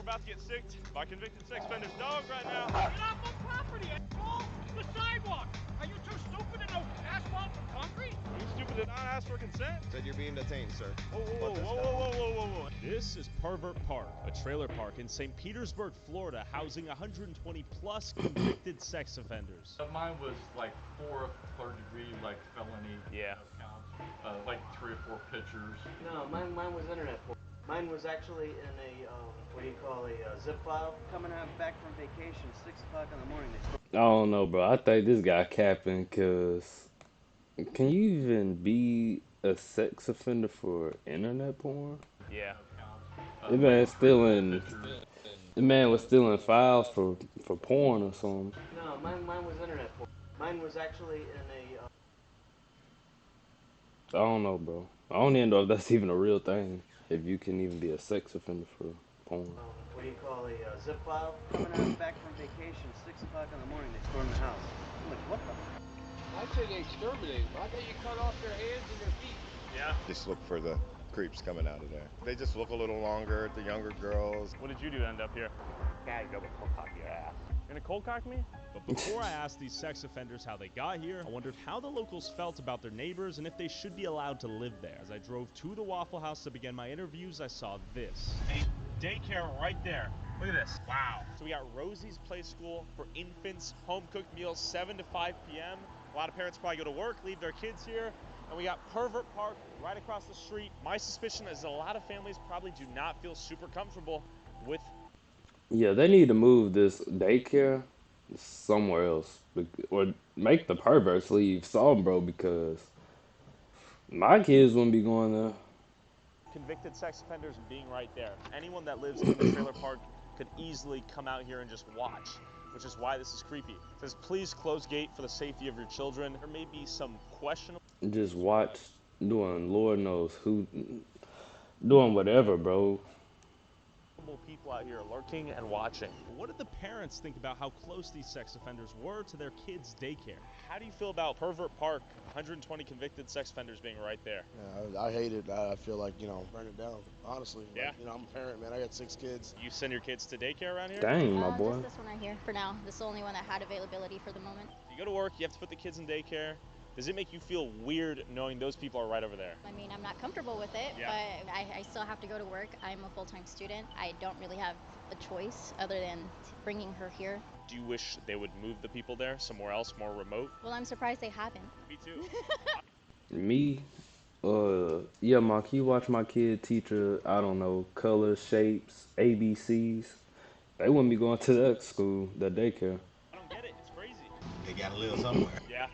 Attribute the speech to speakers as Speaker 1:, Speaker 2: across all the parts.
Speaker 1: about to get sicked by convicted sex offender's dog right now. Get off my property, asshole! The sidewalk! Are you too stupid to know asphalt from concrete? Are you stupid to not ask for consent?
Speaker 2: Said you're being detained, sir.
Speaker 1: Whoa. This is Pervert Park, a trailer park in St. Petersburg, Florida, housing 120 plus convicted sex offenders.
Speaker 3: Mine was like 4 third-degree like felony.
Speaker 1: Yeah.
Speaker 3: Counts. Like 3 or 4 pictures.
Speaker 4: No, mine was internet porn. Mine was actually in a, what do you call a zip file? Coming out back from vacation, 6 o'clock in the morning.
Speaker 5: I don't know, bro. I think this guy capping, cause can you even be a sex offender for internet porn?
Speaker 1: Yeah.
Speaker 5: The man still in. The man was stealing files for porn or something.
Speaker 4: No, mine was internet porn. Mine was actually in a.
Speaker 5: I don't know, bro. I don't even know if that's even a real thing. If you can even be a sex offender for porn.
Speaker 4: What do you call a zip file? Coming out back from vacation, 6 o'clock in the morning. They stormed the house. I'm like, what the?
Speaker 6: I say they exterminate. Why don't you cut off their hands and their feet?
Speaker 1: Yeah.
Speaker 2: Just look for the creeps coming out of there. They just look a little longer, the younger girls.
Speaker 1: What did you do to end up here?
Speaker 6: Gotta go cold cock your ass.
Speaker 1: You're gonna cold cock me? But before I asked these sex offenders how they got here, I wondered how the locals felt about their neighbors and if they should be allowed to live there. As I drove to the Waffle House to begin my interviews, I saw this. A daycare right there. Look at this. Wow. So we got Rosie's Play School for infants, home-cooked meals 7 to 5 p.m. A lot of parents probably go to work, leave their kids here. And we got Pervert Park right across the street. My suspicion is a lot of families probably do not feel super comfortable with.
Speaker 5: Yeah, they need to move this daycare somewhere else, or make the perverts leave some, bro, because my kids wouldn't be going there.
Speaker 1: Convicted sex offenders being right there. Anyone that lives in the trailer park could easily come out here and just watch, which is why this is creepy. It says, please close gate for the safety of your children. There may be some questionable.
Speaker 5: Just watch doing Lord knows who, doing whatever, bro.
Speaker 1: People out here lurking and watching. What did the parents think about how close these sex offenders were to their kids' daycare? How do you feel about Pervert Park, 120 convicted sex offenders being right there?
Speaker 7: Yeah, I hate it. I feel like, burn it down, honestly.
Speaker 1: Yeah.
Speaker 7: Like, I'm a parent, man. I got 6 kids.
Speaker 1: You send your kids to daycare around here?
Speaker 5: Dang, my boy.
Speaker 8: Just this one right here for now. This is the only one that had availability for the moment.
Speaker 1: You go to work, you have to put the kids in daycare. Does it make you feel weird knowing those people are right over there?
Speaker 8: I mean, I'm not comfortable with it,
Speaker 1: Yeah.
Speaker 8: but I still have to go to work. I'm a full-time student. I don't really have a choice other than bringing her here.
Speaker 1: Do you wish they would move the people there somewhere else, more remote?
Speaker 8: Well, I'm surprised they haven't.
Speaker 1: Me too.
Speaker 5: Me? Yeah, Ma, can you watch my kid teach her, I don't know, colors, shapes, ABCs? They wouldn't be going to that school, that daycare.
Speaker 1: I don't get it. It's crazy.
Speaker 9: They gotta live somewhere.
Speaker 1: Yeah.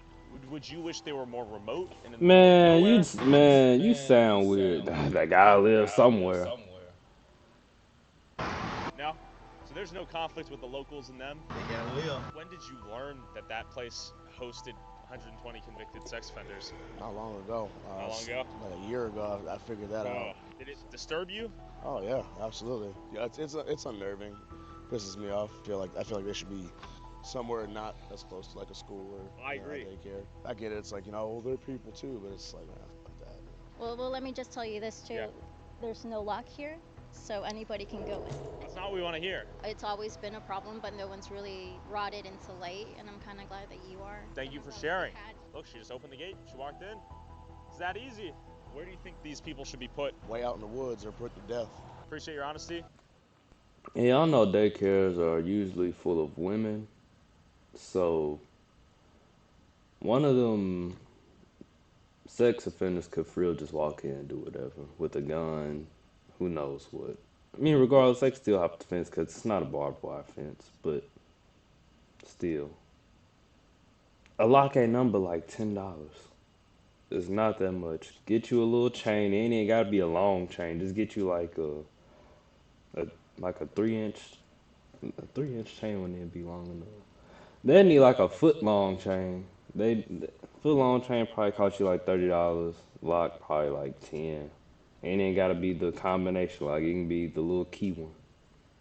Speaker 1: Would you wish they were more remote? And
Speaker 5: Man, you sound weird. They gotta live somewhere.
Speaker 1: No? So there's no conflict with the locals and them?
Speaker 9: They gotta live.
Speaker 1: When did you learn that that place hosted 120 convicted sex offenders?
Speaker 7: Not long ago.
Speaker 1: How long ago?
Speaker 7: Like a year ago, I figured that out.
Speaker 1: Did it disturb you?
Speaker 7: Oh yeah, absolutely. Yeah, it's unnerving. Pisses me off. I feel like they should be somewhere not as close to like a school or
Speaker 1: I agree.
Speaker 7: daycare. I get it. It's like they're people too, but it's like fuck that.
Speaker 8: Well, let me just tell you this too.
Speaker 1: Yeah.
Speaker 8: There's no lock here, so anybody can go in.
Speaker 1: That's not what we want to hear.
Speaker 8: It's always been a problem, but no one's really brought it into light, and I'm kind of glad that you are.
Speaker 1: Thank you for sharing. Look, she just opened the gate. She walked in. It's that easy. Where do you think these people should be put?
Speaker 7: Way out in the woods or put to death.
Speaker 1: Appreciate your honesty.
Speaker 5: Yeah, I know daycares are usually full of women. So, one of them sex offenders could for real just walk in and do whatever with a gun, who knows what. I mean, regardless, they can still hop the fence because it's not a barbed wire fence, but still. A lock ain't number like $10. It's not that much. Get you a little chain. It ain't got to be a long chain. Just get you like a 3-inch chain wouldn't even be long enough. They need like a foot-long chain. Foot-long chain probably cost you like $30. Lock probably like 10. And it ain't gotta be the combination. Like it can be the little key one.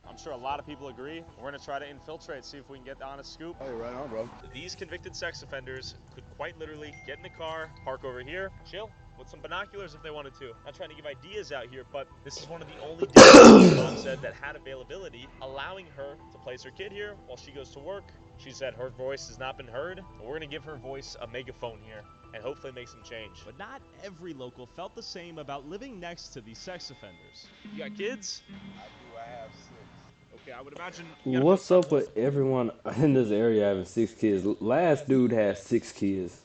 Speaker 1: I'm sure a lot of people agree. We're gonna try to infiltrate, see if we can get the honest scoop.
Speaker 7: Hey, right on, bro.
Speaker 1: These convicted sex offenders could quite literally get in the car, park over here, chill, with some binoculars if they wanted to. Not trying to give ideas out here, but this is one of the only Disney mom said that had availability, allowing her to place her kid here while she goes to work. She said her voice has not been heard. We're gonna give her voice a megaphone here and hopefully make some change. But not every local felt the same about living next to these sex offenders. You got kids?
Speaker 10: I do. I have 6.
Speaker 1: Okay, I would imagine you gotta
Speaker 5: What's
Speaker 1: feel
Speaker 5: up with everyone in this area having 6 kids? Last dude had 6 kids.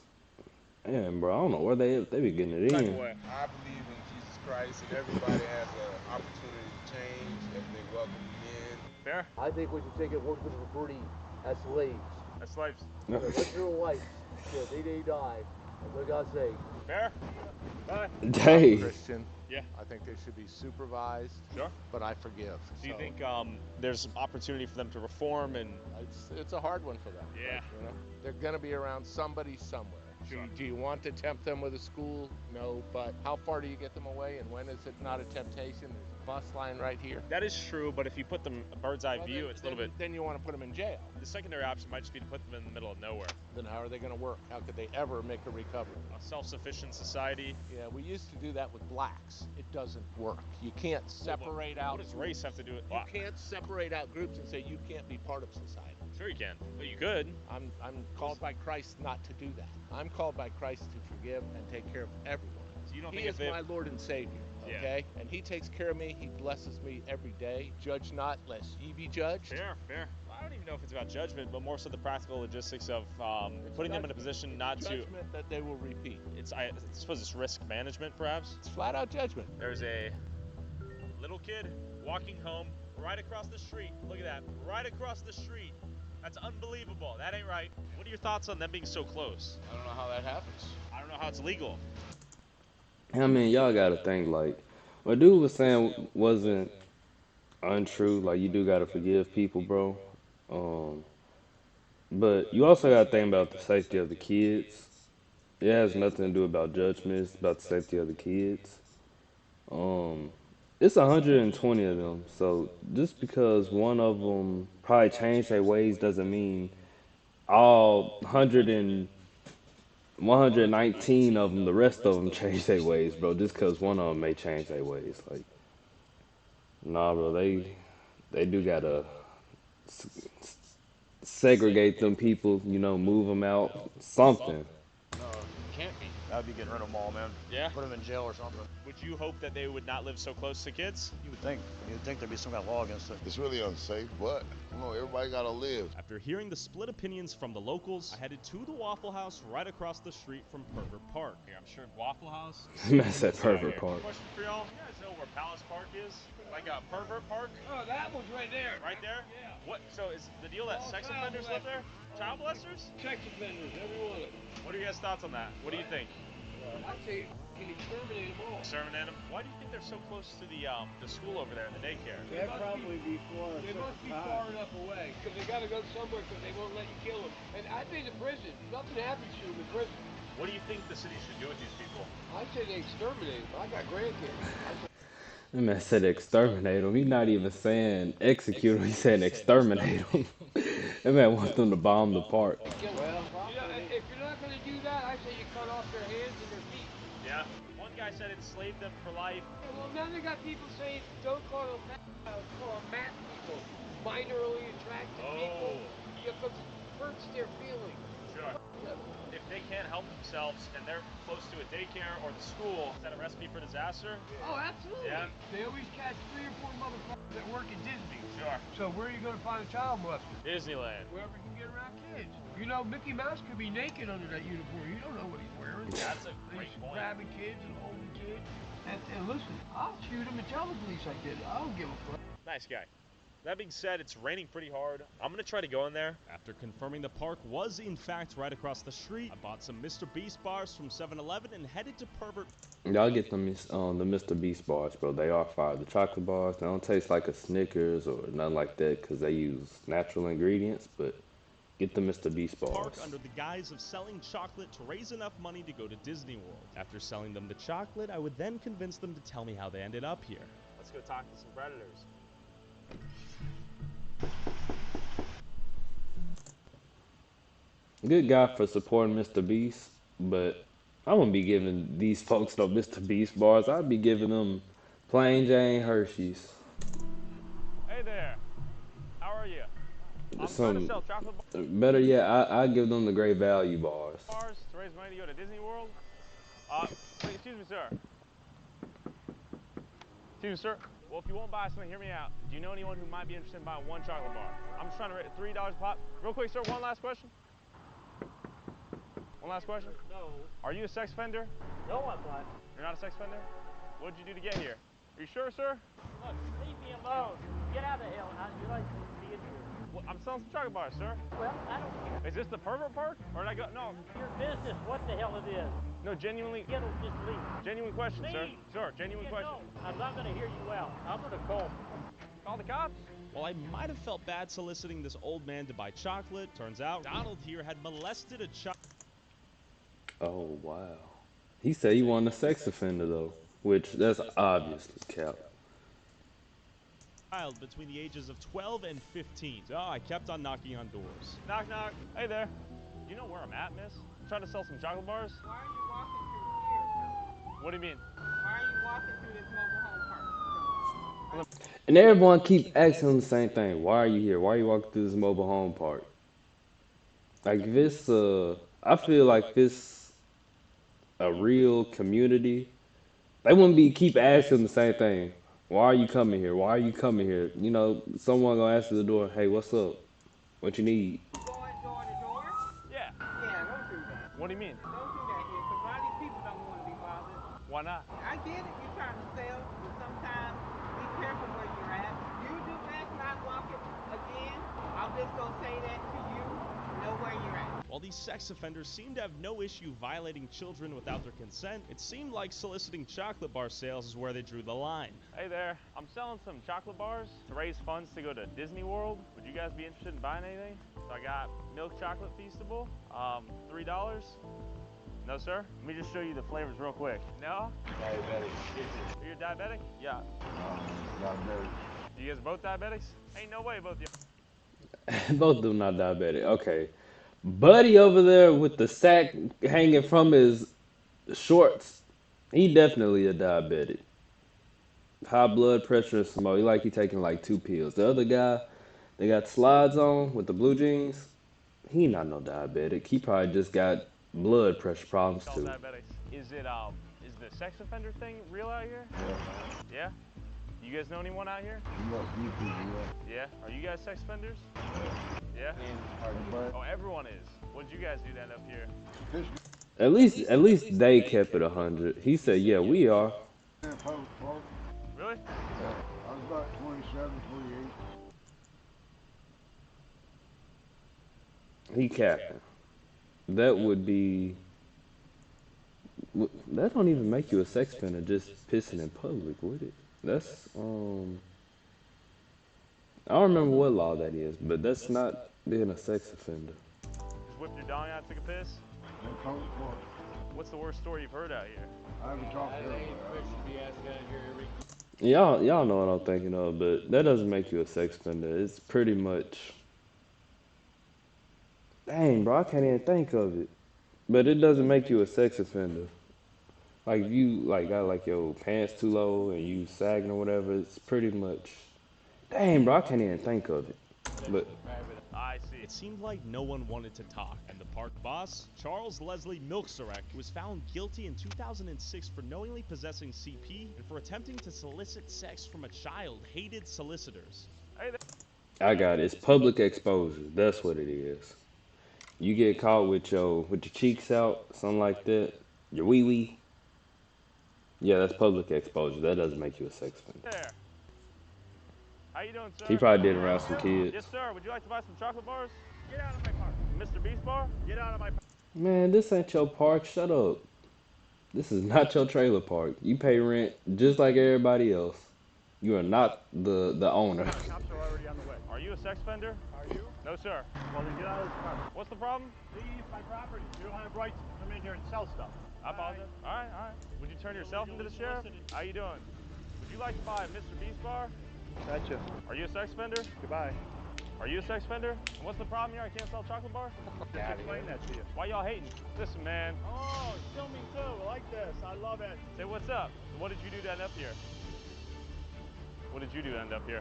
Speaker 5: Man, bro, I don't know where they be getting it in.
Speaker 10: I believe in Jesus Christ, and everybody has an opportunity to change if they welcome him in.
Speaker 1: Fair?
Speaker 11: I think we should take it one for free as slaves.
Speaker 1: As slaves.
Speaker 11: So let your wife till they die, and look God say.
Speaker 1: Fair? Bye.
Speaker 5: Dang.
Speaker 10: Christian.
Speaker 1: Yeah.
Speaker 10: I think they should be supervised.
Speaker 1: Sure.
Speaker 10: But I forgive.
Speaker 1: Do you think there's opportunity for them to reform and?
Speaker 10: It's a hard one for them.
Speaker 1: Yeah.
Speaker 10: But, you know, they're gonna be around somebody somewhere.
Speaker 1: Sure.
Speaker 10: Do you want to tempt them with a school? No, but how far do you get them away, and when is it not a temptation? There's a bus line right here.
Speaker 1: That is true, but if you put them a bird's eye view, it's a little bit.
Speaker 10: Then you want to put them in jail.
Speaker 1: The secondary option might just be to put them in the middle of nowhere.
Speaker 10: Then how are they going to work? How could they ever make a recovery?
Speaker 1: A self-sufficient society.
Speaker 10: Yeah, we used to do that with blacks. It doesn't work. You can't separate out.
Speaker 1: What does race have to do with?
Speaker 10: You can't separate out groups and say you can't be part of society.
Speaker 1: Sure you can, but you could.
Speaker 10: I'm called by Christ not to do that. I'm called by Christ to forgive and take care of everyone.
Speaker 1: So you don't
Speaker 10: He
Speaker 1: think
Speaker 10: is my Lord and Savior, okay? Yeah. And he takes care of me. He blesses me every day. Judge not, lest ye be judged.
Speaker 1: Fair, fair. I don't even know if it's about judgment, but more so the practical logistics of putting them in a position not to.
Speaker 10: Judgment that they will repeat.
Speaker 1: I suppose it's risk management, perhaps.
Speaker 10: It's flat out judgment.
Speaker 1: There's a little kid walking home right across the street. Look at that, right across the street. That's unbelievable. That ain't right. What are your thoughts on them being so close?
Speaker 10: I don't know how that happens.
Speaker 1: I don't know how it's legal.
Speaker 5: I mean, y'all gotta think, like, what dude was saying wasn't untrue. Like, you do gotta forgive people, bro. But you also gotta think about the safety of the kids. It has nothing to do about judgment. It's about the safety of the kids. It's 120 of them, so just because one of them probably changed their ways doesn't mean all 119 of them, the rest of them change their ways, bro. Just because one of them may change their ways, like, nah, bro, they do gotta segregate them people, you know, move them out, something.
Speaker 12: No, can't be. That would be getting rid of them all, man.
Speaker 1: Yeah.
Speaker 12: Put them in jail or something.
Speaker 1: Would you hope that they would not live so close to kids?
Speaker 12: You would think. You'd think there'd be some kind of law against it.
Speaker 2: It's really unsafe, but you know, everybody gotta live.
Speaker 1: After hearing the split opinions from the locals, I headed to the Waffle House right across the street from Pervert Park. Yeah, I'm sure Waffle House.
Speaker 5: That's at Pervert Park.
Speaker 1: Question for y'all: you guys know where Palace Park is? Like a Pervert Park?
Speaker 6: Oh, that one's right there.
Speaker 1: Right there?
Speaker 6: Yeah.
Speaker 1: What? So is the deal that sex offenders live there? Child molesters?
Speaker 6: Sex offenders, every one of them.
Speaker 1: What are you guys' thoughts on that? What do you think?
Speaker 6: I'd say you can exterminate them all.
Speaker 1: Exterminate them? Why do you think they're so close to the school over there in the daycare?
Speaker 4: They'd probably be far.
Speaker 6: They must be far enough away because they got to go somewhere because they won't let you kill them. And I've been to prison. Nothing happens to them in prison.
Speaker 1: What do you think the city should do with these people?
Speaker 6: I say they exterminate them. I got grandkids.
Speaker 5: That man said exterminate them. He's not even saying execute them. He's saying exterminate them. That man wants them to bomb the park.
Speaker 6: Well, you know, if you're not going to do that, I say you cut off their hands and their feet.
Speaker 1: Yeah. One guy said enslave them for life.
Speaker 6: Yeah, well, now they got people saying don't call them call them mat people, minorly attracted people, because it hurts their feelings.
Speaker 1: Sure. If they can't help themselves and they're close to a daycare or the school, is that a recipe for disaster?
Speaker 6: Oh, absolutely.
Speaker 1: Yeah.
Speaker 6: They always catch 3 or 4 motherfuckers that work at Disney.
Speaker 1: Sure.
Speaker 6: So where are you going to find a child molester?
Speaker 1: Disneyland.
Speaker 6: Wherever you can get around kids. You know, Mickey Mouse could be naked under that uniform. You don't know what he's wearing.
Speaker 1: That's a great point.
Speaker 6: Grabbing kids and holding kids. And listen, I'll shoot him and tell the police I did it. I don't give a fuck.
Speaker 1: Nice guy. That being said, it's raining pretty hard. I'm going to try to go in there. After confirming the park was, in fact, right across the street, I bought some Mr. Beast bars from 7-Eleven and headed to Pervert.
Speaker 5: Y'all get them the Mr. Beast bars, bro. They are fire. The chocolate bars, they don't taste like a Snickers or nothing like that because they use natural ingredients, but get the Mr. Beast bars.
Speaker 1: Park under the guise of selling chocolate to raise enough money to go to Disney World. After selling them the chocolate, I would then convince them to tell me how they ended up here. Let's go talk to some predators.
Speaker 5: Good guy for supporting Mr. Beast, but I wouldn't be giving these folks no Mr. Beast bars. I'd be giving them plain Jane Hershey's.
Speaker 1: Hey there. How are you? I'm trying to
Speaker 5: Some
Speaker 1: sell chocolate
Speaker 5: better yet, I give them the great value bars.
Speaker 1: bars to raise money to go to Disney World. Wait, excuse me, sir. Excuse me, sir. Well, if you won't buy something, hear me out. Do you know anyone who might be interested in buying one chocolate bar? I'm just trying to rate $3 a pop. Real quick, sir, one last question. One last question.
Speaker 6: No.
Speaker 1: Are you a sex offender?
Speaker 6: No, I'm not.
Speaker 1: You're not a sex offender? What did you do to get here? Are you sure, sir?
Speaker 6: Look, leave me alone. Get out of hell. You're not supposed to be in here.
Speaker 1: Well, I'm selling some chocolate bars, sir.
Speaker 6: Well, I don't care.
Speaker 1: Is this the pervert park? Or did I go? No.
Speaker 6: Your business, what the hell it is.
Speaker 1: No, genuinely.
Speaker 6: Get him, just leave.
Speaker 1: Genuine question, sir.
Speaker 6: Leave.
Speaker 1: Sir, genuine question.
Speaker 6: No, I'm not going to hear you out. I'm going to call.
Speaker 1: Call the cops? While I might have felt bad soliciting this old man to buy chocolate, turns out Donald here had molested a child.
Speaker 5: Oh wow. He said he wasn't a sex offender though, which that's obviously cap.
Speaker 1: Between the ages of 12 and 15. So I kept on knocking on doors. Knock, knock. Hey there. You know where I'm at, miss? I'm trying to sell some chocolate bars.
Speaker 13: Why are you walking through here?
Speaker 1: What do you mean?
Speaker 13: Why are you walking through this mobile home park?
Speaker 5: And everyone keeps asking him the same thing. Why are you here? Why are you walking through this mobile home park? Like if it's I feel like if it's a real community, they wouldn't be keep asking the same thing. Why are you coming here? Why are you coming here? You know, someone gonna answer the door, hey, what's up? What you need?
Speaker 13: Going door to door?
Speaker 1: Yeah.
Speaker 13: Yeah, don't do that.
Speaker 1: What do you mean?
Speaker 13: Don't do that here, because a lot of these people don't want to be bothered.
Speaker 1: Why not?
Speaker 13: I get it, you're trying to sell, but sometimes be careful where you're at. You do that, not walking again, I'm just going to say that to you, know where you're at.
Speaker 1: While these sex offenders seem to have no issue violating children without their consent, it seemed like soliciting chocolate bar sales is where they drew the line. Hey there, I'm selling some chocolate bars to raise funds to go to Disney World. Would you guys be interested in buying anything? So I got milk chocolate feastable, $3. No, sir? Let me just show you the flavors real quick. No?
Speaker 14: Diabetic.
Speaker 1: You're diabetic? Yeah.
Speaker 14: Diabetic.
Speaker 1: You guys both diabetics? Ain't no way both of you.
Speaker 5: Both of them not diabetic. Okay. Buddy over there with the sack hanging from his shorts, he definitely a diabetic. High blood pressure and smoke. He taking like 2 pills. The other guy, they got slides on with the blue jeans. He not no diabetic. He probably just got blood pressure problems
Speaker 1: All
Speaker 5: too.
Speaker 1: diabetics. Is the sex offender thing real out here?
Speaker 14: Yeah.
Speaker 1: Yeah? You guys know anyone out here?
Speaker 14: You people, yeah.
Speaker 1: Yeah? Are you guys sex offenders? Yeah? Oh, everyone is. What'd you guys do to end up here?
Speaker 5: At least they kept it 100. He said, "Yeah, we are."
Speaker 1: Really?
Speaker 14: Yeah. I was about 27, 28.
Speaker 5: He capping. That would be. That don't even make you a sex offender just pissing in public, would it? That's I don't remember what law that is, but that's not being a sex offender.
Speaker 1: Just whipped your dong out, took a piss? What's the worst story you've heard out here?
Speaker 14: I haven't talked to her.
Speaker 5: Y'all know what I'm thinking of, but that doesn't make you a sex offender. It's pretty much. Dang, bro, I can't even think of it. But it doesn't make you a sex offender. Like if you got like your pants too low and you sagging or whatever, it's pretty much. Dang, bro, I can't even think of it. But
Speaker 1: I see. It seemed like no one wanted to talk, and the park boss, Charles Leslie Milkserek, was found guilty in 2006 for knowingly possessing CP and for attempting to solicit sex from a child, hated solicitors. Hey there.
Speaker 5: I got it. It's public exposure. That's what it is. You get caught with your cheeks out, something like that, your wee wee. Yeah, that's public exposure. That doesn't make you a sex offender.
Speaker 1: There. How you doing, sir?
Speaker 5: He probably did around some kids.
Speaker 1: Yes, sir. Would you like to buy some chocolate bars? Get out of my park. Mr. Beast Bar? Get out of my park.
Speaker 5: Man, this ain't your park. Shut up. This is not your trailer park. You pay rent just like everybody else. You are not the owner.
Speaker 1: Cops are already on the way. Are you a sex offender? Are you? No, sir. Well, then get out of this property. What's the problem? Leave my property. You don't have rights to come in here and sell stuff. I apologize. All right, all right. Would you turn yourself into the sheriff? How you doing? Would you like to buy Mr. Beast Bar?
Speaker 15: Gotcha.
Speaker 1: Are you a sex offender? Goodbye.
Speaker 15: Are you a sex offender? And what's the problem here? I can't sell chocolate bar? Just explain that to you. Why y'all hating? Listen, man. Oh, show me too. I like this. I love it. Say what's up. What did you do to end up here? What did you do to end up here?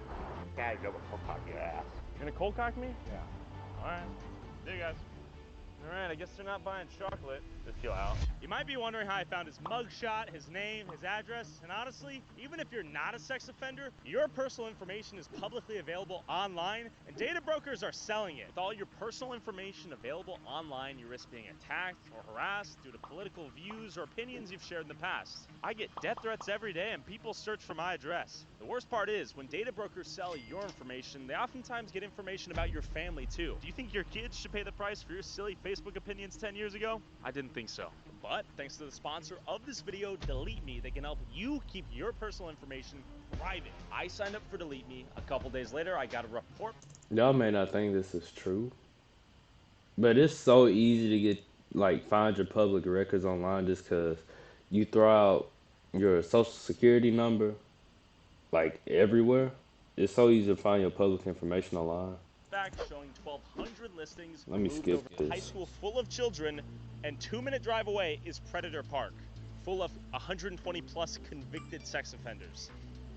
Speaker 12: Gotta go cold cock your ass.
Speaker 15: You're gonna cold cock me?
Speaker 12: Yeah.
Speaker 15: All right. See you guys. All right, I guess they're not buying chocolate. Just chill out. You might be wondering how I found his mugshot, his name, his address, and honestly, even if you're not a sex offender, your personal information is publicly available online, and data brokers are selling it. With all your personal information available online, you risk being attacked or harassed due to political views or opinions you've shared in the past. I get death threats every day, and people search for my address. The worst part is, when data brokers sell your information, they oftentimes get information about your family too. Do you think your kids should pay the price for your silly Facebook opinions 10 years ago? I didn't think so. But thanks to the sponsor of this video, Delete Me, they can help you keep your personal information private. I signed up for Delete Me. A couple days later, I got a report.
Speaker 5: Y'all may not think this is true, but it's so easy to get, like, find your public records online just because you throw out your social security number, like, everywhere. It's so easy to find your public information online.
Speaker 15: Back showing 1,200 listings.
Speaker 5: Let me
Speaker 15: moved
Speaker 5: skip
Speaker 15: over to a high
Speaker 5: this.
Speaker 15: school full of children, and 2-minute drive away is Predator Park, full of 120 plus convicted sex offenders.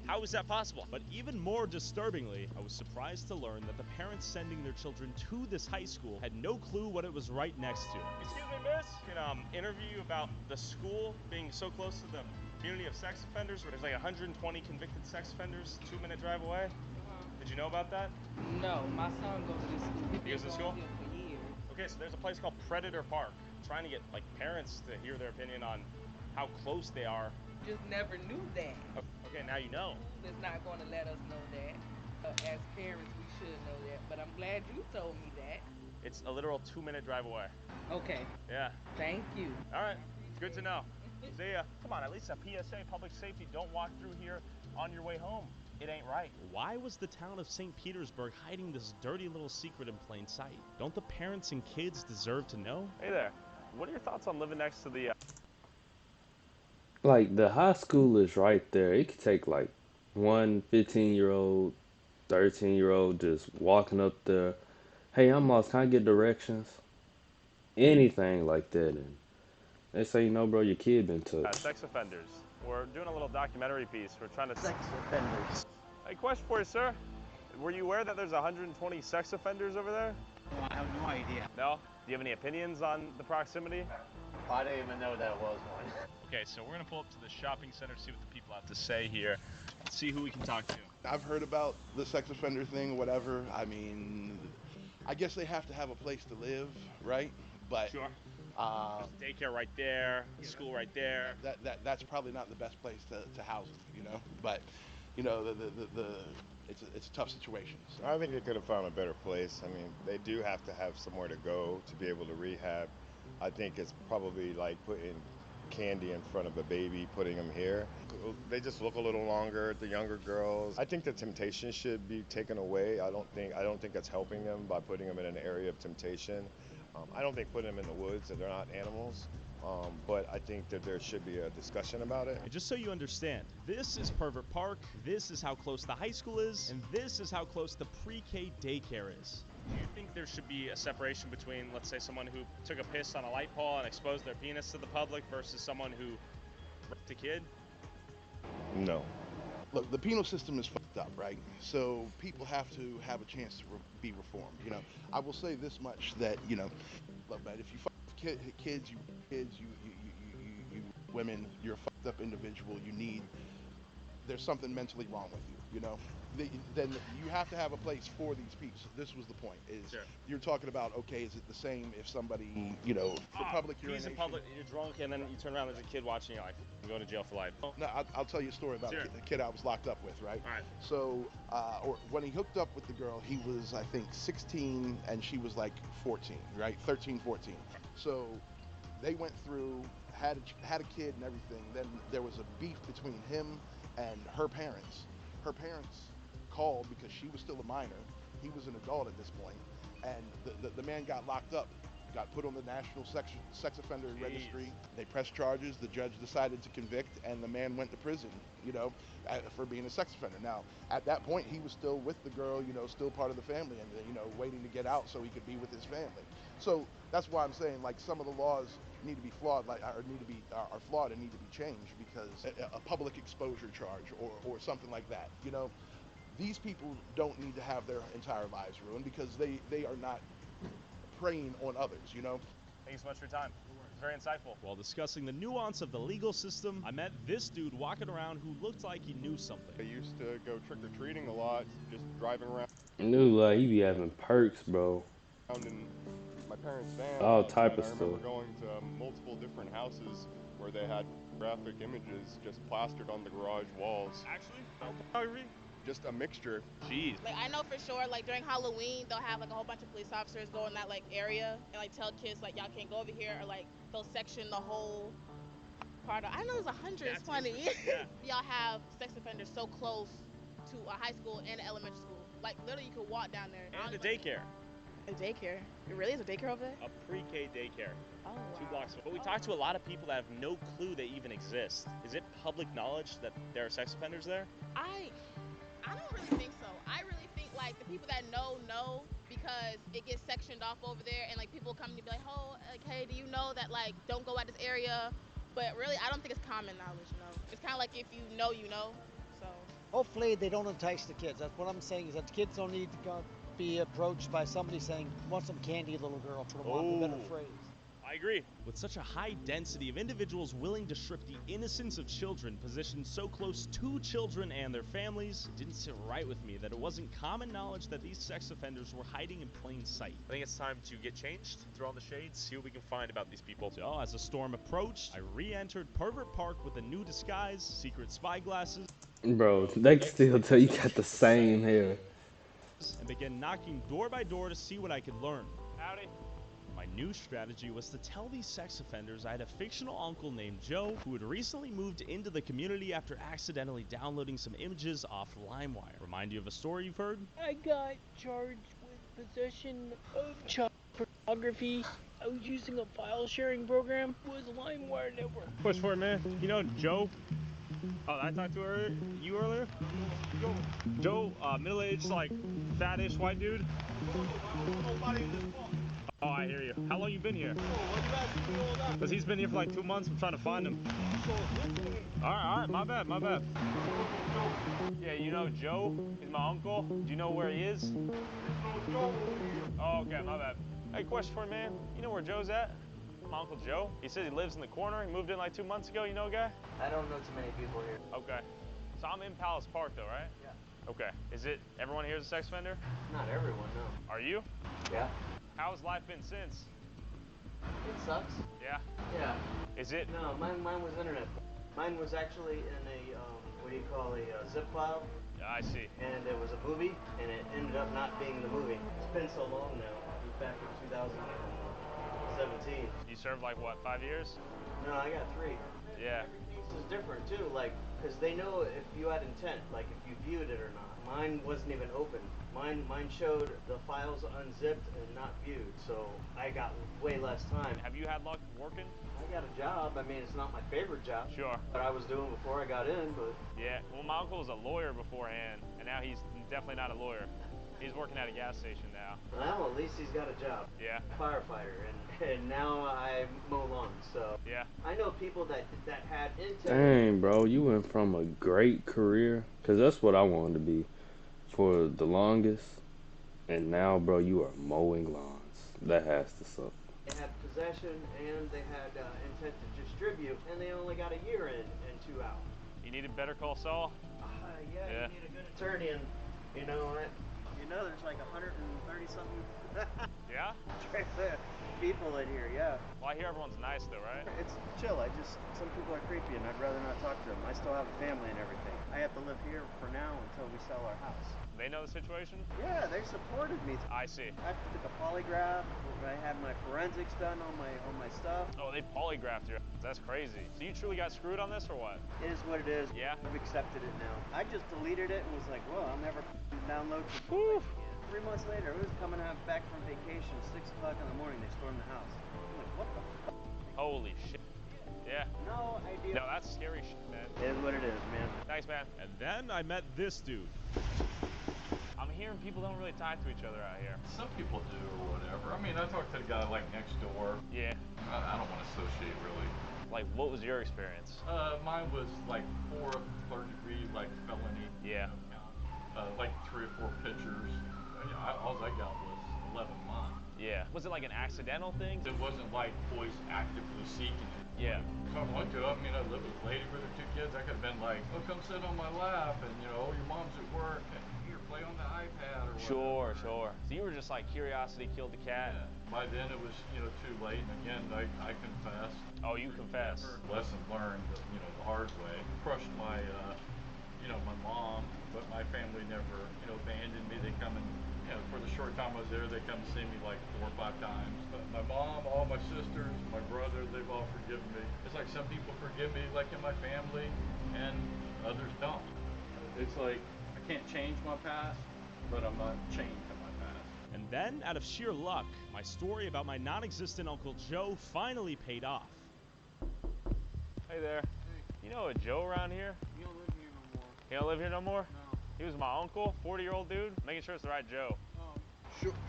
Speaker 15: How is that possible?
Speaker 1: But even more disturbingly, I was surprised to learn that the parents sending their children to this high school had no clue what it was right next to.
Speaker 15: Excuse me, miss. Can interview about the school being so close to the community of sex offenders, where there's like 120 convicted sex offenders, 2-minute drive away. Did you know about that?
Speaker 13: No, my son goes to this school.
Speaker 15: He goes to school?
Speaker 13: Here for years.
Speaker 15: Okay, so there's a place called Predator Park. Trying to get like parents to hear their opinion on how close they are.
Speaker 13: Just never knew that.
Speaker 15: Okay, now you know.
Speaker 13: School is not going to let us know that. As parents, we should know that. But I'm glad you told me that.
Speaker 15: It's a literal 2-minute drive away.
Speaker 13: Okay.
Speaker 15: Yeah.
Speaker 13: Thank you.
Speaker 15: All right. Good to know. See ya. Come on, at least a PSA, public safety. Don't walk through here on your way home. It ain't right.
Speaker 1: Why was the town of St. Petersburg hiding this dirty little secret in plain sight? Don't the parents and kids deserve to know?
Speaker 15: Hey there. What are your thoughts on living next to the...
Speaker 5: Like, the high school is right there. It could take, like, one 15-year-old, 13-year-old just walking up there. Hey, I'm lost. Can I get directions? Anything like that. And they say, you know, bro, your kid been touched.
Speaker 15: sex offenders. We're doing a little documentary piece. We're trying to...
Speaker 4: Sex offenders.
Speaker 15: Hey, question for you, sir. Were you aware that there's 120 sex offenders over there?
Speaker 9: No, I have no idea.
Speaker 15: No? Do you have any opinions on the proximity?
Speaker 12: I didn't even know that was one.
Speaker 1: Okay, so we're gonna pull up to the shopping center, see what the people have to say here, and see who we can talk to.
Speaker 7: I've heard about the sex offender thing, whatever. I mean, I guess they have to have a place to live, right? But
Speaker 15: sure. Daycare right there, school right there.
Speaker 7: That's probably not the best place to house them, you know. But you know, it's a tough situation. So.
Speaker 2: I think they could have found a better place. I mean, they do have to have somewhere to go to be able to rehab. I think it's probably like putting candy in front of a baby, putting them here. They just look a little longer, the younger girls. I think the temptation should be taken away. I don't think that's helping them by putting them in an area of temptation. I don't think putting them in the woods, that they're not animals. But I think that there should be a discussion about it.
Speaker 1: And just so you understand, this is Pervert Park, this is how close the high school is, and this is how close the pre-K daycare is.
Speaker 15: Do you think there should be a separation between, let's say, someone who took a piss on a light pole and exposed their penis to the public versus someone who raped a kid?
Speaker 2: No.
Speaker 7: Look, the penal system is fucked up, right? So people have to have a chance to be reformed. You know, I will say this much, that, you know, look, man, if you fuck kids, you women, you're a fucked up individual. There's something mentally wrong with you, you know? Then you have to have a place for these people. So this was the point, is
Speaker 15: sure.
Speaker 7: You're talking about, okay, is it the same if somebody, you know, for public urination?
Speaker 15: In public, you're drunk, and then you turn around, there's a kid watching, you're like, I'm going to jail for life.
Speaker 7: No, I'll tell you a story about
Speaker 15: sure.
Speaker 7: a kid I was locked up with, right?
Speaker 15: All right.
Speaker 7: So, or when he hooked up with the girl, he was, I think, 16, and she was like 14, right? 13, 14. So they went through, had a kid and everything. Then there was a beef between him and her parents. Her parents called because she was still a minor. He was an adult at this point, and the man got locked up got put on the National Sex Offender Registry. They pressed charges. The judge decided to convict, and the man went to prison, for being a sex offender. Now, at that point, he was still with the girl, still part of the family, and waiting to get out so he could be with his family. So that's why I'm saying, like, some of the laws need to be flawed, are flawed and need to be changed, because a public exposure charge or something like that. These people don't need to have their entire lives ruined because they are not preying on others.
Speaker 15: Thank you so much for your time. It's very insightful.
Speaker 1: While discussing the nuance of the legal system, I met this dude walking around who looked like he knew something.
Speaker 16: I used to go trick-or-treating a lot, just driving around.
Speaker 5: Knew like he be having perks, bro.
Speaker 16: In my parents' van.
Speaker 5: All type of
Speaker 16: I
Speaker 5: stuff.
Speaker 16: remember going to multiple different houses where they had graphic images just plastered on the garage walls.
Speaker 15: Actually, photography?
Speaker 16: Just a mixture.
Speaker 15: Jeez.
Speaker 17: Like, I know for sure, like, during Halloween, they'll have, like, a whole bunch of police officers go in that, like, area and, like, tell kids, like, y'all can't go over here, or, like, they'll section the whole part of, I know there's 100, it's funny.
Speaker 15: Yeah.
Speaker 17: Y'all have sex offenders so close to a high school and an elementary school. Like, literally, you could walk down there.
Speaker 15: And the daycare.
Speaker 17: A daycare? It really is a daycare over there?
Speaker 15: A pre-K daycare.
Speaker 17: Oh, wow.
Speaker 15: 2 blocks away. But we talked to a lot of people that have no clue they even exist. Is it public knowledge that there are sex offenders there?
Speaker 17: I don't really think so. I really think, like, the people that know, because it gets sectioned off over there, and, like, people come and be like, oh, like, hey, do you know that, like, don't go out this area? But really, I don't think it's common knowledge, It's kind of like if you know, so.
Speaker 18: Hopefully they don't entice the kids. That's what I'm saying, is that the kids don't need to be approached by somebody saying, want some candy, little girl, for the want of a better phrase.
Speaker 15: I agree.
Speaker 1: With such a high density of individuals willing to strip the innocence of children positioned so close to children and their families, it didn't sit right with me that it wasn't common knowledge that these sex offenders were hiding in plain sight.
Speaker 15: I think it's time to get changed, throw on the shades, see what we can find about these people.
Speaker 1: So, as the storm approached, I re-entered Pervert Park with a new disguise, secret spy glasses,
Speaker 5: Bro, they can still tell you got the same hair.
Speaker 1: and began knocking door by door to see what I could learn.
Speaker 15: Howdy.
Speaker 1: My new strategy was to tell these sex offenders I had a fictional uncle named Joe who had recently moved into the community after accidentally downloading some images off LimeWire. Remind you of a story you've heard?
Speaker 6: I got charged with possession of child pornography. I was using a file sharing program. It was LimeWire network.
Speaker 15: Push for it, man. You know Joe? Oh, I talked to you earlier? Joe, middle-aged, like, fattish white dude? Oh, I hear you. How long you been here? Because he's been here for like 2 months. I'm trying to find him. Alright, my bad. Yeah, you know Joe? He's my uncle. Do you know where he is? Oh, okay, my bad. Hey, question for you, man. You know where Joe's at? My Uncle Joe. He said he lives in the corner. He moved in like 2 months ago. You know a guy?
Speaker 4: I don't know too many people here.
Speaker 15: Okay. So I'm in Palace Park though, right?
Speaker 4: Yeah.
Speaker 15: Okay. Is it everyone here is a sex offender?
Speaker 4: Not everyone, no.
Speaker 15: Are you?
Speaker 4: Yeah.
Speaker 15: How's life been since?
Speaker 4: It sucks.
Speaker 15: Yeah.
Speaker 4: Yeah.
Speaker 15: Is it?
Speaker 4: No, mine was internet. Mine was actually in a zip file.
Speaker 15: Yeah, I see.
Speaker 4: And it was a movie, and it ended up not being the movie. It's been so long now. It was back in 2017.
Speaker 15: You served like what, 5 years?
Speaker 4: No, I got 3.
Speaker 15: Yeah.
Speaker 4: Every case is different too, like, because they know if you had intent, like if you viewed it or not. Mine wasn't even open. Mine showed the files unzipped and not viewed, so I got way less time.
Speaker 15: Have you had luck working?
Speaker 4: I got a job. I mean, it's not my favorite job.
Speaker 15: Sure.
Speaker 4: What I was doing before I got in, but...
Speaker 15: Yeah, well, my uncle was a lawyer beforehand, and now he's definitely not a lawyer. He's working at a gas station now.
Speaker 4: Well, at least he's got a job.
Speaker 15: Yeah.
Speaker 4: Firefighter, and now I mow lawns, so...
Speaker 15: Yeah.
Speaker 4: I know people that had intent...
Speaker 5: Dang, bro, you went from a great career, because that's what I wanted to be for the longest, and now, bro, you are mowing lawns. That has to suck.
Speaker 4: They had possession, and they had intent to distribute, and they only got a year in and 2 out.
Speaker 15: You need a Better Call Saul?
Speaker 4: Yeah, you need a good attorney, and there's like 130 something
Speaker 15: Yeah?
Speaker 4: people in here, yeah.
Speaker 15: Well, I hear everyone's nice though, right?
Speaker 4: It's chill. Some people are creepy, and I'd rather not talk to them. I still have a family and everything. I have to live here for now until we sell our house.
Speaker 15: They know the situation?
Speaker 4: Yeah, they supported me.
Speaker 15: I see.
Speaker 4: I took a polygraph. I had my forensics done on my stuff.
Speaker 15: Oh, they polygraphed you. That's crazy. So you truly got screwed on this or what?
Speaker 4: It is what it is.
Speaker 15: Yeah?
Speaker 4: I've accepted it now. I just deleted it and was like, well, I'll never download the
Speaker 15: Whew.
Speaker 4: again. 3 months later, it was coming out back from vacation, 6 o'clock in the morning, they stormed the house. I'm like, what the f***?
Speaker 15: Holy shit. Yeah.
Speaker 4: No idea.
Speaker 15: No, that's scary shit, man.
Speaker 4: It is what it is, man.
Speaker 15: Thanks, man.
Speaker 1: And then I met this dude.
Speaker 15: I'm hearing people don't really talk to each other out here.
Speaker 3: Some people do or whatever. I mean, I talked to the guy like next door.
Speaker 15: Yeah.
Speaker 3: I don't want to associate really.
Speaker 15: Like, what was your experience?
Speaker 3: Mine was like 4 third-degree like felony.
Speaker 15: Yeah.
Speaker 3: Like 3 or 4 pictures. All I got was 11 months.
Speaker 15: Yeah. Was it like an accidental thing?
Speaker 3: It wasn't like boys actively seeking it.
Speaker 15: Yeah.
Speaker 3: So I went to, I mean, I lived with a lady with her 2 kids. I could have been like, oh, come sit on my lap, and you know, your mom's at work, and here, play on the iPad or whatever.
Speaker 15: Sure. So you were just like, curiosity killed the cat?
Speaker 3: Yeah. By then it was, you know, too late, and again, I confessed.
Speaker 15: Oh, you confessed.
Speaker 3: Lesson learned, you know, the hard way. Crushed my, you know, my mom, but my family never, you know, abandoned me. They come and, you know, for the short time I was there, they come to see me like 4 or 5 times. But my mom, all my sisters, my brother, they've all forgiven me. It's like some people forgive me, like in my family, and others don't. It's like, I can't change my past, but I'm not chained to my past.
Speaker 1: And then, out of sheer luck, my story about my non-existent Uncle Joe finally paid off.
Speaker 15: Hey there.
Speaker 19: Hey.
Speaker 15: You know a Joe around here?
Speaker 19: He don't live here no more.
Speaker 15: He don't live here no more?
Speaker 19: No.
Speaker 15: He was my uncle, 40-year-old dude, making sure it's the right Joe.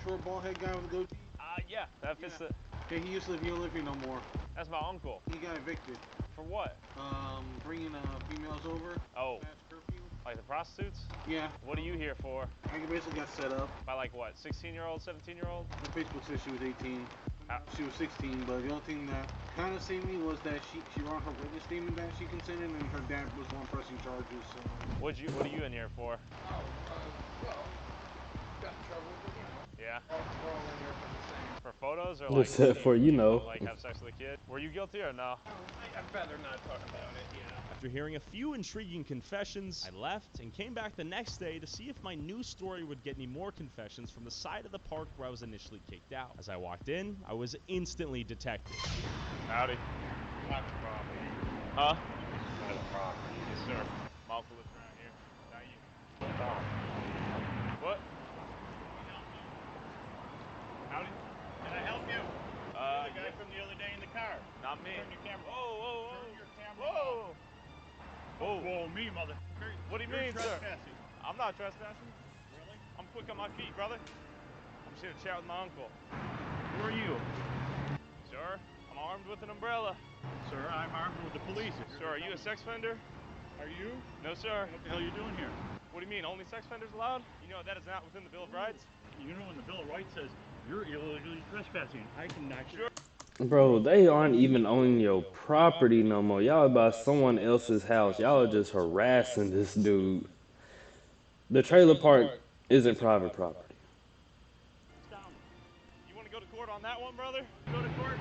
Speaker 19: Short bald head guy with a goatee?
Speaker 15: Yeah, that fits the...
Speaker 19: Okay, he used to live, he don't live here no more.
Speaker 15: That's my uncle.
Speaker 19: He got evicted.
Speaker 15: For what?
Speaker 19: Bringing females over.
Speaker 15: Oh.
Speaker 19: Past curfew.
Speaker 15: Like the prostitutes?
Speaker 19: Yeah.
Speaker 15: What are you here for?
Speaker 19: I basically got set up.
Speaker 15: By like what, 16-year-old, 17-year-old?
Speaker 19: The Facebook said she was 18. She was 16, but the only thing that kind of saved me was that she wrote her witness statement that she consented, and her dad was the one pressing charges. So.
Speaker 15: What are you in here for?
Speaker 19: Oh, well, got in trouble, but you know.
Speaker 15: Yeah.
Speaker 19: We're all in here for the same.
Speaker 15: For photos or like?
Speaker 5: Except for, you know.
Speaker 15: Like have sex with a kid? Were you guilty or no?
Speaker 19: I'd rather not talk about it, yeah.
Speaker 1: After hearing a few intriguing confessions, I left and came back the next day to see if my new story would get any more confessions from the side of the park where I was initially kicked out. As I walked in, I was instantly detected.
Speaker 15: Howdy.
Speaker 19: Private property.
Speaker 15: Huh?
Speaker 19: Private property.
Speaker 15: Yes, sir. My uncle lives around here. Not you.
Speaker 19: Oh.
Speaker 15: What? Howdy.
Speaker 19: Can I help you?
Speaker 15: The
Speaker 19: guy from the other day in the car.
Speaker 15: Not me.
Speaker 19: Turn your camera off.
Speaker 15: Whoa.
Speaker 19: Turn your camera
Speaker 15: Whoa.
Speaker 19: off. Whoa, me, mother.
Speaker 15: What do you
Speaker 19: You're
Speaker 15: mean, sir?
Speaker 19: trespassing.
Speaker 15: I'm not trespassing.
Speaker 19: Really?
Speaker 15: I'm quick on my feet, brother. I'm just here to chat with my uncle.
Speaker 19: Who are you?
Speaker 15: Sir, I'm armed with an umbrella.
Speaker 19: Sir, I'm armed with the police.
Speaker 15: Sir, are you a sex offender?
Speaker 19: Are you?
Speaker 15: No, sir.
Speaker 19: What the hell are you doing here?
Speaker 15: What do you mean, only sex offenders allowed? You know that is not within the Bill of Rights?
Speaker 19: You know when the Bill of Rights says you're illegally trespassing. I can actually...
Speaker 15: Sure.
Speaker 5: Bro, they aren't even on your property no more. Y'all about someone else's house. Y'all are just harassing this dude. The trailer park isn't private property.
Speaker 15: You want to go to court on that one, brother? Go to court?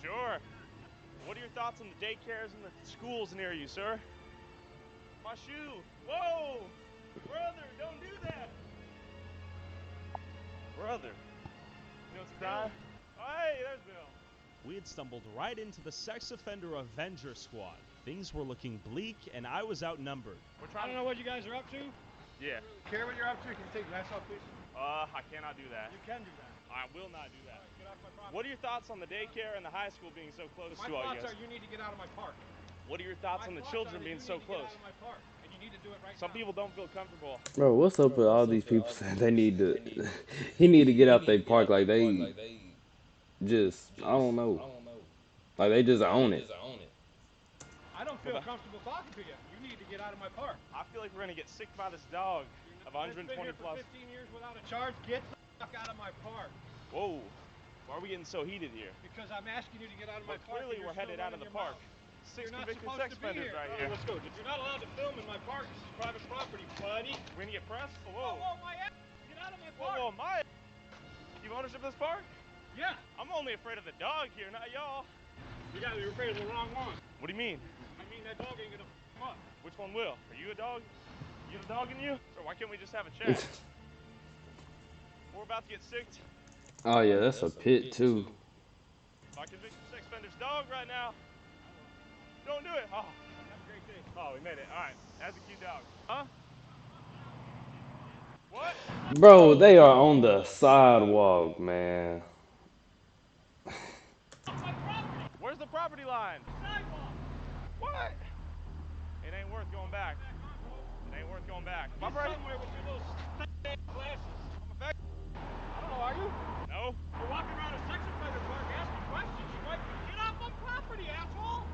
Speaker 15: Sure. What are your thoughts on the daycares and the schools near you, sir? My shoe. Whoa! Brother, don't do that! Brother. You know what's crying? Oh, hey, there's Bill.
Speaker 1: We had stumbled right into the Sex Offender Avenger Squad. Things were looking bleak, and I was outnumbered.
Speaker 19: I don't know what you guys are up to.
Speaker 15: Yeah.
Speaker 19: Care what you're up to? Can you take your ass off, please?
Speaker 15: I cannot do that.
Speaker 19: You can do that.
Speaker 15: I will not do that.
Speaker 19: Get off my property.
Speaker 15: What are your thoughts on the daycare and the high school being so close
Speaker 19: My
Speaker 15: to all you
Speaker 19: thoughts
Speaker 15: guys?
Speaker 19: are you need to get out of my park.
Speaker 15: What are your thoughts on the children being so close?
Speaker 19: Get out of my park, and you need to do it right
Speaker 15: Some
Speaker 19: now.
Speaker 15: people don't feel comfortable.
Speaker 5: Bro, what's up with all these people saying they need to... he need to get out their park like they... just, I don't know. Like they just own it.
Speaker 19: I don't feel comfortable talking to you. You need to get out of my park.
Speaker 15: I feel like we're gonna get sick by this dog of 120
Speaker 19: been here
Speaker 15: plus.
Speaker 19: for 15 years without a charge. Get the fuck out of my park.
Speaker 15: Whoa, why are we getting so heated here?
Speaker 19: Because I'm asking you to get out of my
Speaker 15: But
Speaker 19: park.
Speaker 15: clearly we're headed out of the park. 6
Speaker 19: You're not
Speaker 15: convicted
Speaker 19: supposed
Speaker 15: sex
Speaker 19: to be
Speaker 15: offenders
Speaker 19: here.
Speaker 15: right here.
Speaker 19: Let's go. You're not allowed to film in my park. This is private property, buddy.
Speaker 15: We're gonna get pressed? Whoa.
Speaker 19: Whoa, my ass. Get out of my park.
Speaker 15: Whoa, my. You have ownership of this park?
Speaker 19: Yeah.
Speaker 15: I'm only afraid of the dog here, not y'all.
Speaker 19: You're afraid of the wrong one.
Speaker 15: What do you mean?
Speaker 19: I mean that dog ain't gonna f him up.
Speaker 15: Which one will? Are you a dog? You have a dog in you? So why can't we just have a chat? We're about to get sicked.
Speaker 5: Oh yeah, that's a pit too.
Speaker 15: If I convict the sex offender's dog right now, don't do it. Oh, have a great day. Oh, we made it. All right, that's a cute dog. Huh? What?
Speaker 5: Bro, they are on the sidewalk, man.
Speaker 15: Where's the property line? Sidewalk. What? It ain't worth going back. It ain't worth going back. I'm right somewhere with your little glasses. I'm a fag. I don't know, are you? No. You're walking around a sex offender park asking questions. You might get off my property, asshole.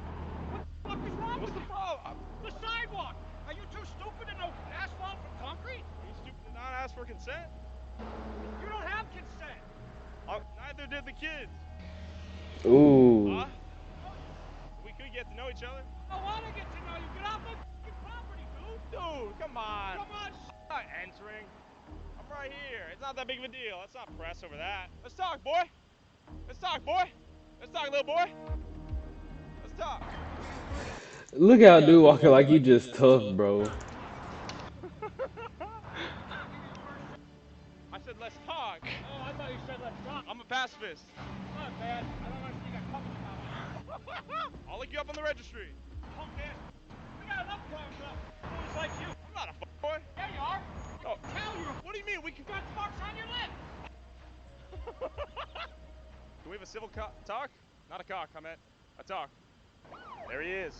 Speaker 15: What the fuck is wrong with you? What's the problem? The sidewalk. Are you too stupid to know asphalt from concrete? Are you stupid to not ask for consent? You don't have consent. Neither did the kids.
Speaker 5: Ooh.
Speaker 15: Huh? We could get to know each other. I want to get to know you. Get off my property, dude. Dude, come on. Come on, not entering. I'm right here. It's not that big of a deal. Let's not press over that. Let's talk, boy. Let's talk, boy. Let's talk, little boy. Let's talk.
Speaker 5: Look how dude walking like he just tough, bro.
Speaker 15: I said let's talk. Oh, I thought you said let's talk. I'm a pacifist. Not bad. I don't want to see you got puppets about it. I'll look you up on the registry. Punk ass. We got enough problems now. Fools like you. I'm not a boy. Yeah, you are. Oh, tell you. What do you mean? We can got marks on your lip. Can we have a civil talk? Not a cock, I meant a talk. There he is.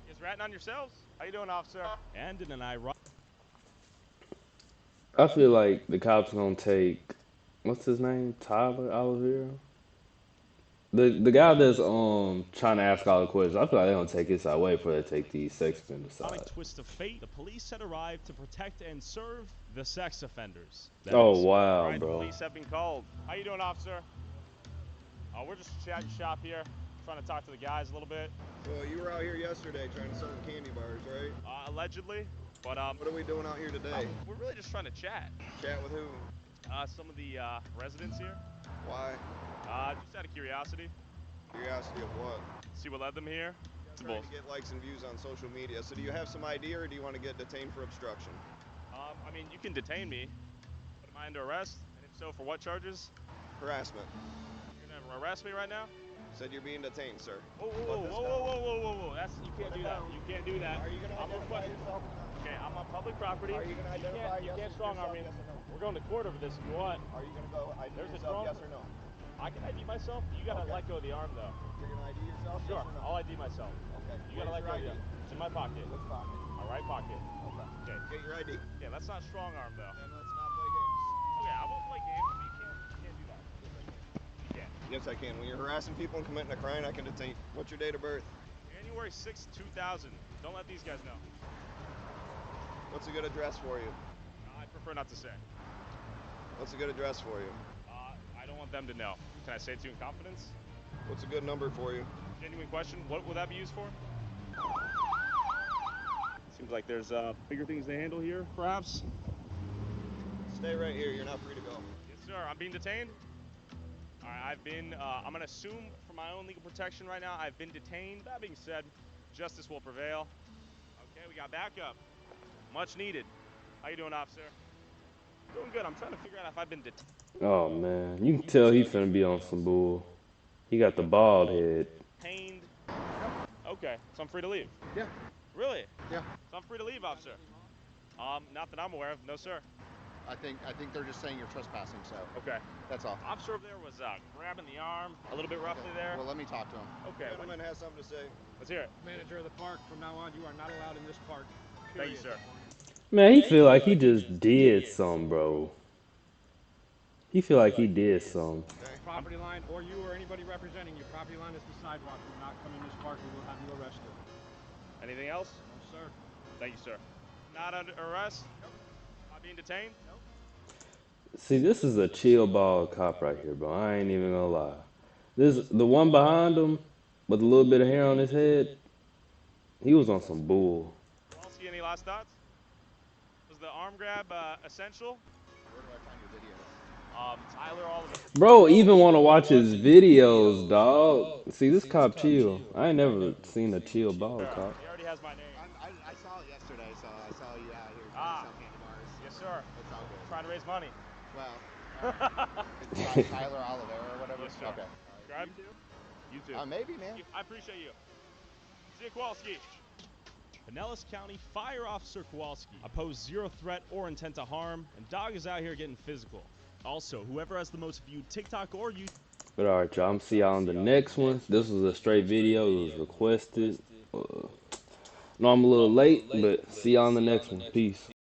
Speaker 15: You guys ratting on yourselves? How you doing, officer?
Speaker 1: And in an ironic...
Speaker 5: I feel like the cops gonna take, what's his name? Tyler Oliveira? The guy that's trying to ask all the questions. I feel like they're gonna take his side way before they take the sex offender side.
Speaker 1: twist of fate, the police had arrived to protect and serve the sex offenders.
Speaker 5: Oh wow,
Speaker 15: Right,
Speaker 5: bro.
Speaker 15: the police have been called. How you doing, officer? We're just chatting shop here, trying to talk to the guys a little bit.
Speaker 20: Well, you were out here yesterday trying to sell candy bars, right?
Speaker 15: Allegedly, but
Speaker 20: What are we doing out here today?
Speaker 15: we're really just trying to chat.
Speaker 20: Chat with who?
Speaker 15: Some of the residents here.
Speaker 20: Why?
Speaker 15: Just out of curiosity.
Speaker 20: Curiosity of what?
Speaker 15: See what led them here.
Speaker 20: Trying to get likes and views on social media. So do you have some idea, or do you want to get detained for obstruction?
Speaker 15: I mean, you can detain me, but am I under arrest? And if so, for what charges?
Speaker 20: Harassment.
Speaker 15: You're gonna arrest me right now?
Speaker 20: Said you're being detained, sir.
Speaker 15: Whoa. You can't do that. You can't do that.
Speaker 20: Are you gonna identify yourself?
Speaker 15: Okay, I'm on public property.
Speaker 20: Are you gonna identify
Speaker 15: You can't
Speaker 20: yourself,
Speaker 15: strong arm me.
Speaker 20: yes or no?
Speaker 15: We're going to court over this if you want.
Speaker 20: Are you gonna go ID
Speaker 15: There's a
Speaker 20: yourself,
Speaker 15: strong.
Speaker 20: yes or no?
Speaker 15: I can ID myself. You gotta let go of the arm though.
Speaker 20: You're gonna ID yourself,
Speaker 15: Sure.
Speaker 20: yes or no?
Speaker 15: I'll ID myself.
Speaker 20: Okay.
Speaker 15: You gotta let go of the arm. It's in my pocket.
Speaker 20: Which pocket?
Speaker 15: My right pocket.
Speaker 20: Okay. Get your ID.
Speaker 15: Yeah, that's not strong arm though.
Speaker 20: Then let's not play games.
Speaker 15: Okay, I won't play games, but you can't do that. You can't.
Speaker 20: Yes, I can. When you're harassing people and committing a crime, I can detain. What's your date of birth?
Speaker 15: January 6th, 2000. Don't let these guys know.
Speaker 20: What's a good address for you?
Speaker 15: I prefer not to say.
Speaker 20: What's a good address for you?
Speaker 15: I don't want them to know. Can I say it to you in confidence?
Speaker 20: What's a good number for you?
Speaker 15: Genuine question. What will that be used for? Seems like there's bigger things to handle here, perhaps.
Speaker 20: Stay right here. You're not free to go.
Speaker 15: Yes, sir. I'm being detained. All right, I'm gonna assume for my own legal protection right now, I've been detained. That being said, justice will prevail. Okay, we got backup. Much needed. How you doing, officer? Doing good. I'm trying to figure out if I've been detained.
Speaker 5: Oh man, you can tell he finna be on some bull. He got the bald head.
Speaker 15: Detained. Okay, so I'm free to leave.
Speaker 20: Yeah.
Speaker 15: Really?
Speaker 20: Yeah.
Speaker 15: So I'm free to leave, officer. Not that I'm aware of. No, sir.
Speaker 21: I think they're just saying you're trespassing, so.
Speaker 15: Okay.
Speaker 21: That's all.
Speaker 15: Officer over there was grabbing the arm a little bit roughly there.
Speaker 21: Well, let me talk to him.
Speaker 15: Okay.
Speaker 20: Gentleman has something to say.
Speaker 15: Let's hear it.
Speaker 22: Manager of the park, from now on, you are not allowed in this park.
Speaker 15: Thank you, sir.
Speaker 5: Man, he feel like he just did some, bro. He feel like he did some.
Speaker 22: Property line, or you or anybody representing you. Property line is the sidewalk. Do not come in this park. We will have you arrested.
Speaker 15: Anything else?
Speaker 22: No, sir.
Speaker 15: Thank you, sir. Not under arrest? Nope. Not being detained? Nope.
Speaker 5: See, this is a chill ball cop right here, bro. I ain't even gonna lie. The one behind him with a little bit of hair on his head, he was on some bull.
Speaker 15: Kowalski, any last thoughts? Was the arm grab essential?
Speaker 21: Where do I find your videos?
Speaker 15: Tyler, all of it.
Speaker 5: Bro, even want to watch his videos, dog. See, this cop chill. I ain't never seen a chill ball cop.
Speaker 15: He already has my name.
Speaker 21: I saw it yesterday, so I saw you out here trying to sell candy bars.
Speaker 15: Yes, sir.
Speaker 21: It's all good.
Speaker 15: Trying to raise money.
Speaker 21: Well, it's Tyler Oliveira or whatever.
Speaker 15: Yes, sir.
Speaker 21: Okay.
Speaker 15: Subscribe? You too.
Speaker 21: Maybe, man.
Speaker 15: I appreciate you. See you, Kowalski.
Speaker 1: Pinellas County Fire Officer Kowalski. I pose zero threat or intent to harm, and dog is out here getting physical. Also, whoever has the most viewed TikTok or YouTube.
Speaker 5: But alright, y'all, I'm see y'all on the next one. This was a straight video. It was requested. No, I'm a little late, but see y'all on the next one. Peace.